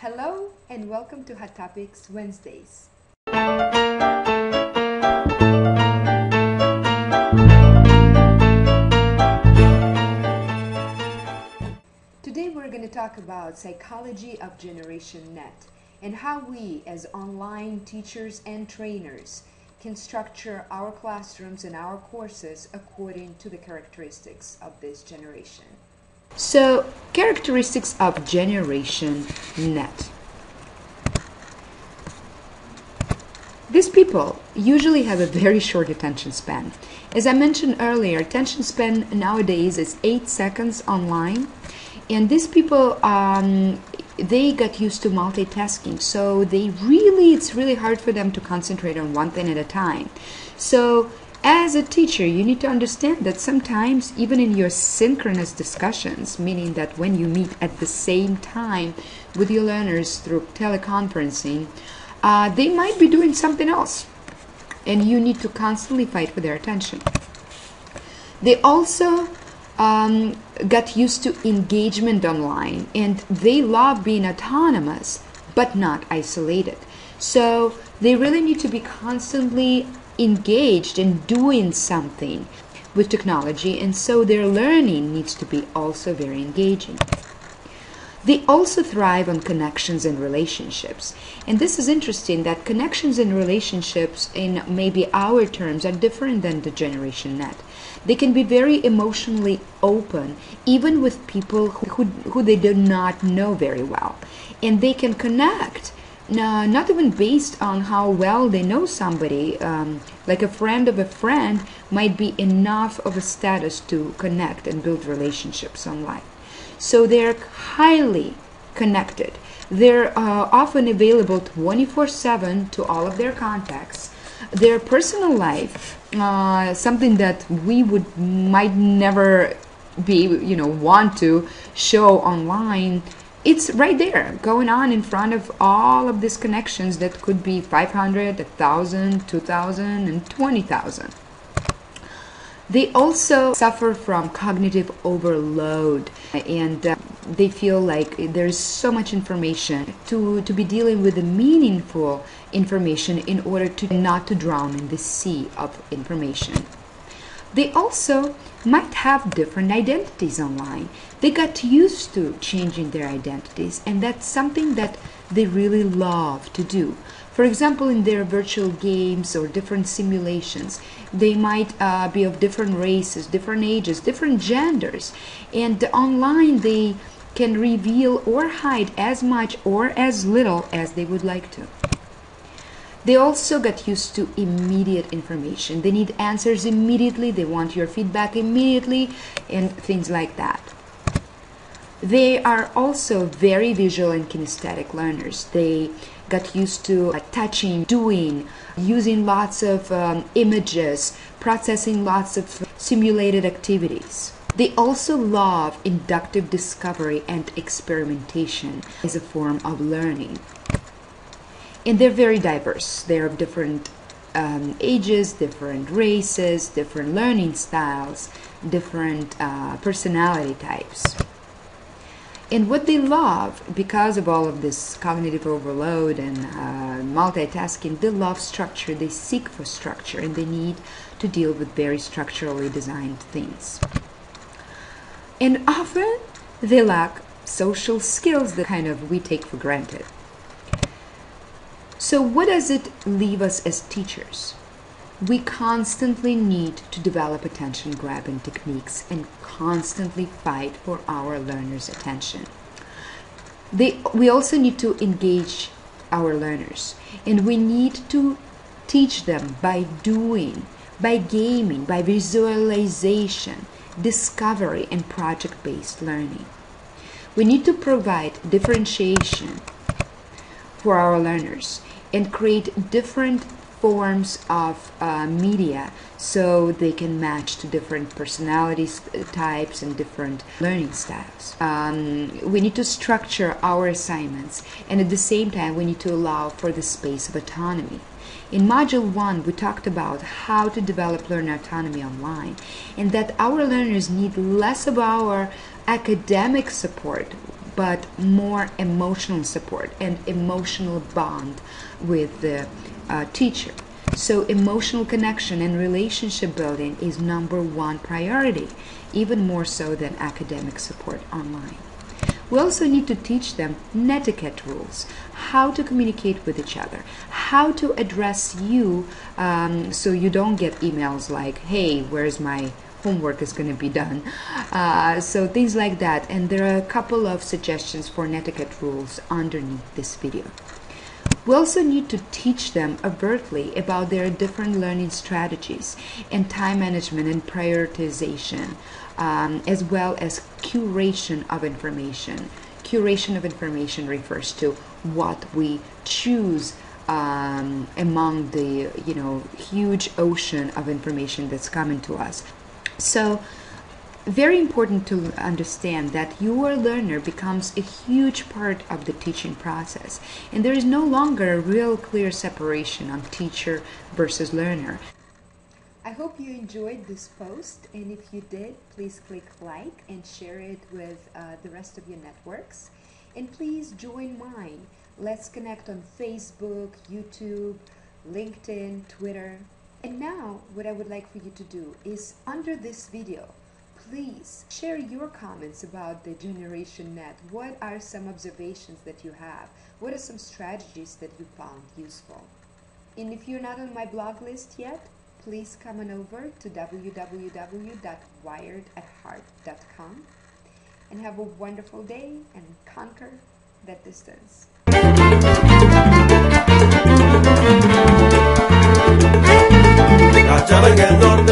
Hello and welcome to Hot Topics Wednesdays. Today we're going to talk about psychology of Generation Net and how we as online teachers and trainers can structure our classrooms and our courses according to the characteristics of this generation. So, characteristics of Generation Net. These people usually have a very short attention span. As I mentioned earlier, attention span nowadays is 8 seconds online, and these people they got used to multitasking, so it's really hard for them to concentrate on one thing at a time. So as a teacher, you need to understand that sometimes even in your synchronous discussions, meaning that when you meet at the same time with your learners through teleconferencing, they might be doing something else, and you need to constantly fight for their attention. They also got used to engagement online, and they love being autonomous but not isolated. So they really need to be constantly engaged in doing something with technology, and so their learning needs to be also very engaging. They also thrive on connections and relationships. And this is interesting that connections and relationships in maybe our terms are different than the Generation Net. They can be very emotionally open, even with people who they do not know very well. And they can connect, not even based on how well they know somebody. Like a friend of a friend might be enough of a status to connect and build relationships online. So they're highly connected. They're often available 24/7 to all of their contacts. Their personal life, something that we might never be, want to show online, it's right there, going on in front of all of these connections that could be 500, 1,000, 2,000, and 20,000. They also suffer from cognitive overload, and they feel like there's so much information to be dealing with the meaningful information in order to not to drown in the sea of information. They also might have different identities online. They got used to changing their identities, and that's something that they really love to do. For example, in their virtual games or different simulations, they might be of different races, different ages, different genders, and online they can reveal or hide as much or as little as they would like to. They also got used to immediate information. They need answers immediately, they want your feedback immediately, and things like that. They are also very visual and kinesthetic learners. They got used to touching, doing, using lots of images, processing lots of simulated activities. They also love inductive discovery and experimentation as a form of learning. And they're very diverse. They're of different ages, different races, different learning styles, different personality types. And what they love, because of all of this cognitive overload and multitasking, they love structure, they seek for structure, and they need to deal with very structurally designed things. And often they lack social skills that we take for granted. So what does it leave us as teachers? We constantly need to develop attention-grabbing techniques and constantly fight for our learners' attention. We also need to engage our learners, and we need to teach them by doing, by gaming, by visualization, discovery, and project-based learning. We need to provide differentiation for our learners and create different forms of media so they can match to different personality types and different learning styles. We need to structure our assignments, and at the same time we need to allow for the space of autonomy. In Module 1, we talked about how to develop learner autonomy online, and that our learners need less of our academic support but more emotional support and emotional bond with the teacher. So emotional connection and relationship building is #1 priority, even more so than academic support online. We also need to teach them netiquette rules, how to communicate with each other, how to address you, so you don't get emails like, hey, where's my homework is going to be done. So things like that. And there are a couple of suggestions for netiquette rules underneath this video. We also need to teach them overtly about their different learning strategies and time management and prioritization, as well as curation of information. Curation of information refers to what we choose among the huge ocean of information that's coming to us. So very important to understand that your learner becomes a huge part of the teaching process, and there is no longer a real clear separation on teacher versus learner. I hope you enjoyed this post, and if you did, please click like and share it with the rest of your networks. And please join mine. Let's connect on Facebook, YouTube, LinkedIn, Twitter. And now what I would like for you to do is, under this video, please share your comments about the Generation Net. What are some observations that you have? What are some strategies that you found useful? And if you're not on my blog list yet, please come on over to www.wiredatheart.com and have a wonderful day and conquer that distance. Cacciala che il nord